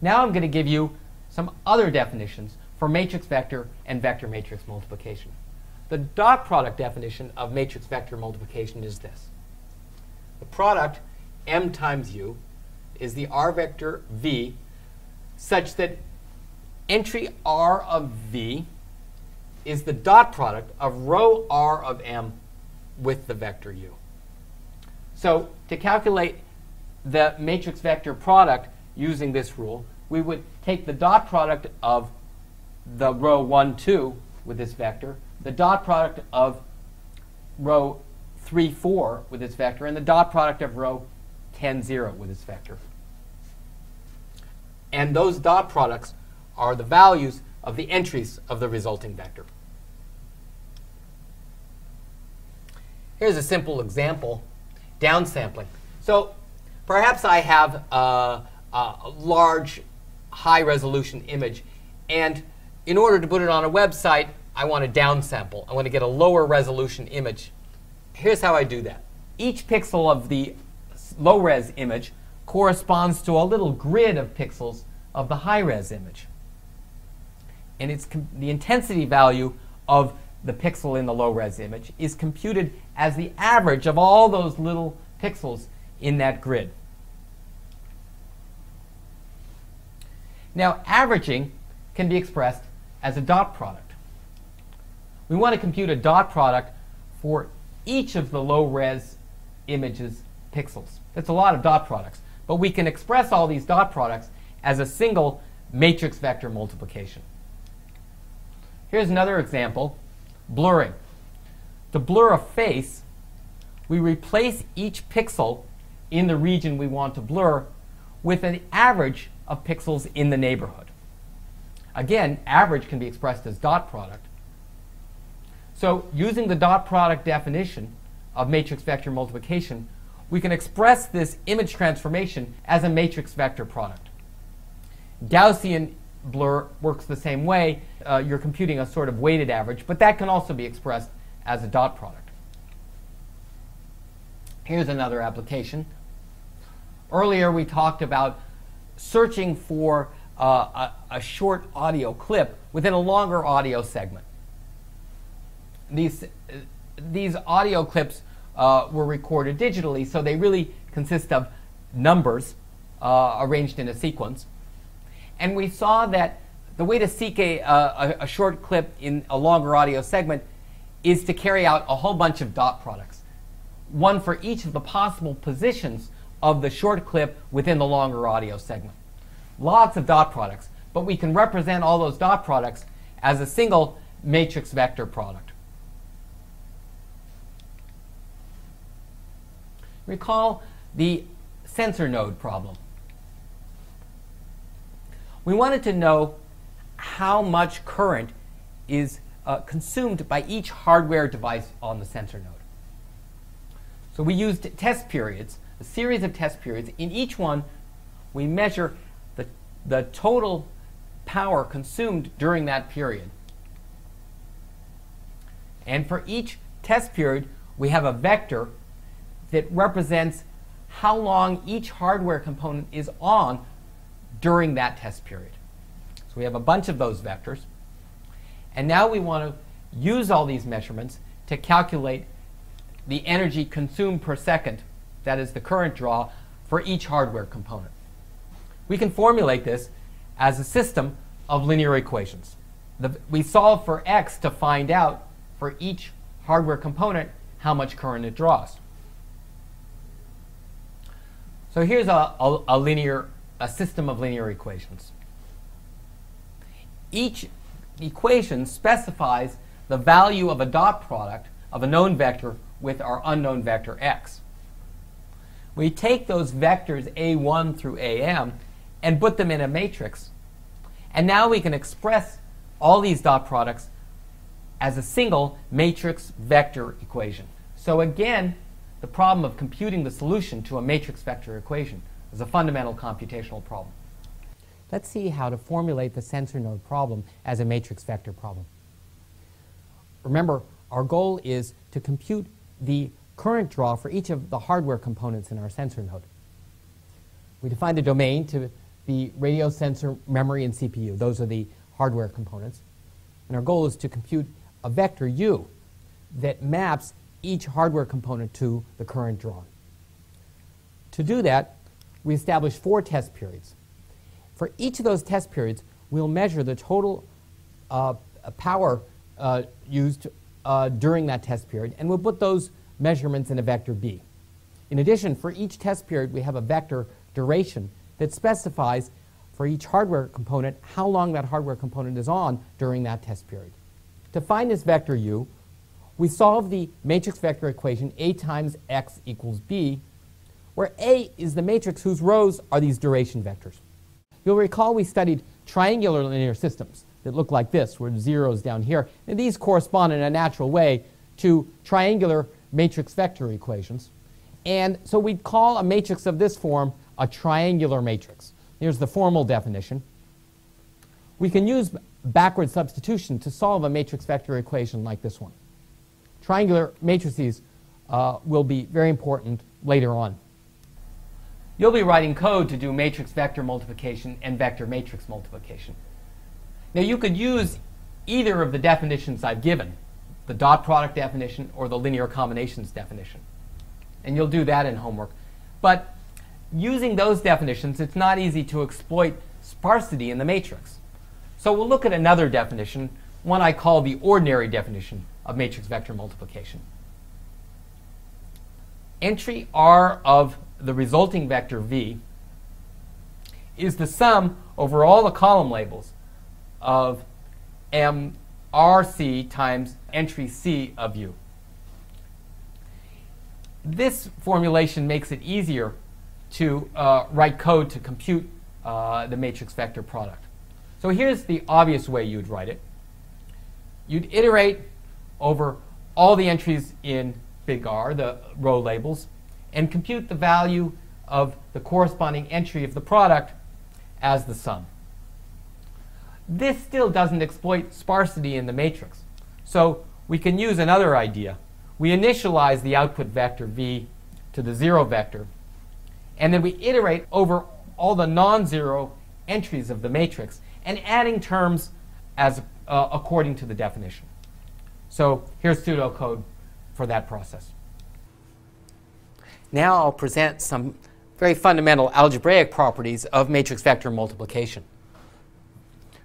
Now I'm going to give you some other definitions for matrix vector and vector matrix multiplication. The dot product definition of matrix vector multiplication is this. The product m times u is the R vector v such that entry R of v is the dot product of row R of m with the vector u. So to calculate the matrix vector product using this rule, we would take the dot product of the row 1, 2 with this vector, the dot product of row 3, 4 with this vector, and the dot product of row 10, 0 with this vector. And those dot products are the values of the entries of the resulting vector. Here's a simple example, downsampling. So perhaps I have a large, high-resolution image, and in order to put it on a website, I want to downsample. I want to get a lower resolution image. Here's how I do that. Each pixel of the low-res image corresponds to a little grid of pixels of the high-res image. And it's the intensity value of the pixel in the low-res image is computed as the average of all those little pixels in that grid. Now, averaging can be expressed as a dot product. We want to compute a dot product for each of the low-res image's pixels. That's a lot of dot products. But we can express all these dot products as a single matrix vector multiplication. Here's another example, blurring. To blur a face, we replace each pixel in the region we want to blur with an average of pixels in the neighborhood. Again, average can be expressed as dot product. So using the dot product definition of matrix vector multiplication, we can express this image transformation as a matrix vector product. Gaussian blur works the same way. You're computing a sort of weighted average, but that can also be expressed as a dot product. Here's another application. Earlier we talked about searching for a short audio clip within a longer audio segment. These audio clips were recorded digitally, so they really consist of numbers arranged in a sequence. And we saw that the way to seek a short clip in a longer audio segment is to carry out a whole bunch of dot products, one for each of the possible positions of the short clip within the longer audio segment. Lots of dot products, but we can represent all those dot products as a single matrix vector product. Recall the sensor node problem. We wanted to know how much current is consumed by each hardware device on the sensor node. So we used test periods, a series of test periods. In each one, we measure the total power consumed during that period. And for each test period, we have a vector that represents how long each hardware component is on during that test period. So we have a bunch of those vectors. And now we want to use all these measurements to calculate the energy consumed per second, that is the current draw, for each hardware component. We can formulate this as a system of linear equations. We solve for x to find out for each hardware component how much current it draws. So here's a system of linear equations. Each equation specifies the value of a dot product of a known vector with our unknown vector x. We take those vectors a1 through am and put them in a matrix. And now we can express all these dot products as a single matrix vector equation. So again, the problem of computing the solution to a matrix vector equation is a fundamental computational problem. Let's see how to formulate the sensor node problem as a matrix vector problem. Remember, our goal is to compute the current draw for each of the hardware components in our sensor node. We define the domain to the radio sensor, memory, and CPU. Those are the hardware components. And our goal is to compute a vector U that maps each hardware component to the current drawn. To do that, we establish 4 test periods. For each of those test periods, we'll measure the total power used during that test period, and we'll put those measurements in a vector B. In addition, for each test period, we have a vector duration that specifies for each hardware component how long that hardware component is on during that test period. To find this vector U, we solve the matrix vector equation A times X equals B, where A is the matrix whose rows are these duration vectors. You'll recall we studied triangular linear systems that look like this, with zeros down here, and these correspond in a natural way to triangular matrix vector equations. And so we'd call a matrix of this form a triangular matrix. Here's the formal definition. We can use backward substitution to solve a matrix vector equation like this one. Triangular matrices will be very important later on. You'll be writing code to do matrix vector multiplication and vector matrix multiplication. Now you could use either of the definitions I've given, the dot product definition or the linear combinations definition. And you'll do that in homework. But using those definitions, it's not easy to exploit sparsity in the matrix. So we'll look at another definition, one I call the ordinary definition of matrix vector multiplication. Entry R of the resulting vector V is the sum over all the column labels of MRC times entry C of U. This formulation makes it easier to write code to compute the matrix vector product. So here's the obvious way you'd write it. You'd iterate over all the entries in big R, the row labels, and compute the value of the corresponding entry of the product as the sum. This still doesn't exploit sparsity in the matrix. So we can use another idea. We initialize the output vector V to the 0 vector, and then we iterate over all the non-zero entries of the matrix and adding terms as according to the definition. So here's pseudocode for that process. Now I'll present some very fundamental algebraic properties of matrix vector multiplication.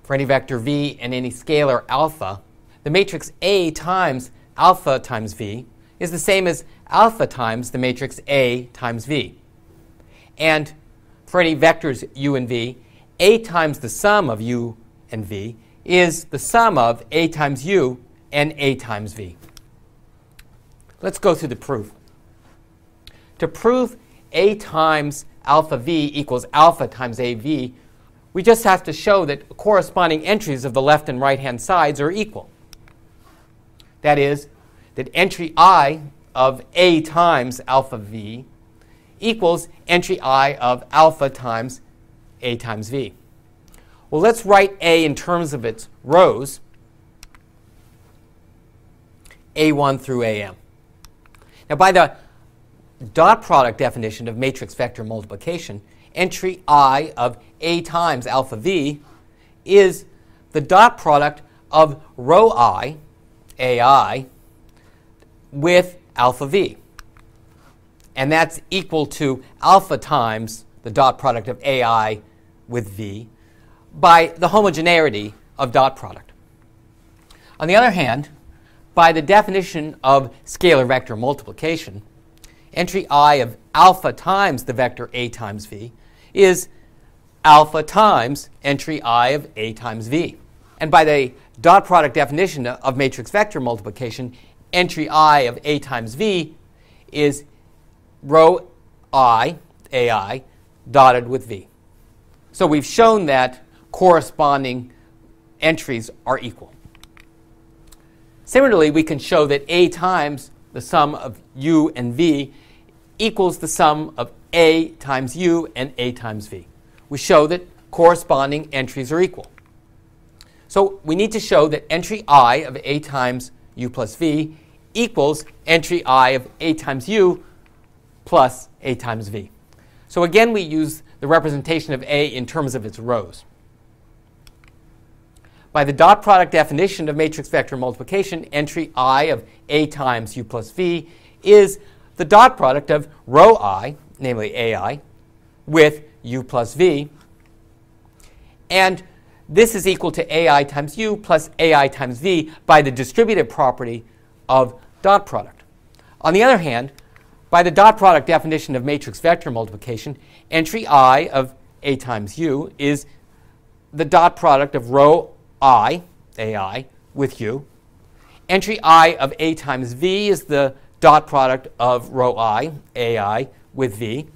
For any vector V and any scalar alpha, the matrix A times alpha times V is the same as alpha times the matrix A times V. And for any vectors U and V, A times the sum of U and V is the sum of A times U and A times V. Let's go through the proof. To prove A times alpha V equals alpha times AV, we just have to show that corresponding entries of the left and right-hand sides are equal. That is, that entry I of A times alpha V equals entry I of alpha times A times V. Well, let's write A in terms of its rows, A1 through AM. Now, by the dot product definition of matrix vector multiplication, entry I of A times alpha V is the dot product of row I, AI, with alpha V. And that's equal to alpha times the dot product of AI with V by the homogeneity of dot product. On the other hand, by the definition of scalar vector multiplication, entry I of alpha times the vector A times V is alpha times entry I of A times V. And by the dot product definition of matrix vector multiplication, entry I of A times V is row I, AI, dotted with V. So we've shown that corresponding entries are equal. Similarly, we can show that A times the sum of U and V equals the sum of A times U and A times V. We show that corresponding entries are equal. So we need to show that entry I of A times U plus V equals entry I of A times U plus A times V. So again, we use the representation of A in terms of its rows. By the dot product definition of matrix vector multiplication, entry I of A times U plus V is the dot product of row I, namely AI, with U plus V. And this is equal to AI times U plus AI times V by the distributive property of dot product. On the other hand, by the dot product definition of matrix vector multiplication, entry I of A times U is the dot product of row I, AI, with U. Entry I of A times V is the dot product of row I, AI, with V.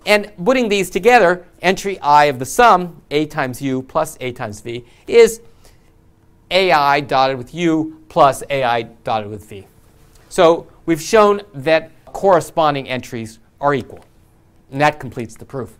And putting these together, entry I of the sum, A times U plus A times V, is AI dotted with U plus AI dotted with V. So we've shown that corresponding entries are equal. And that completes the proof.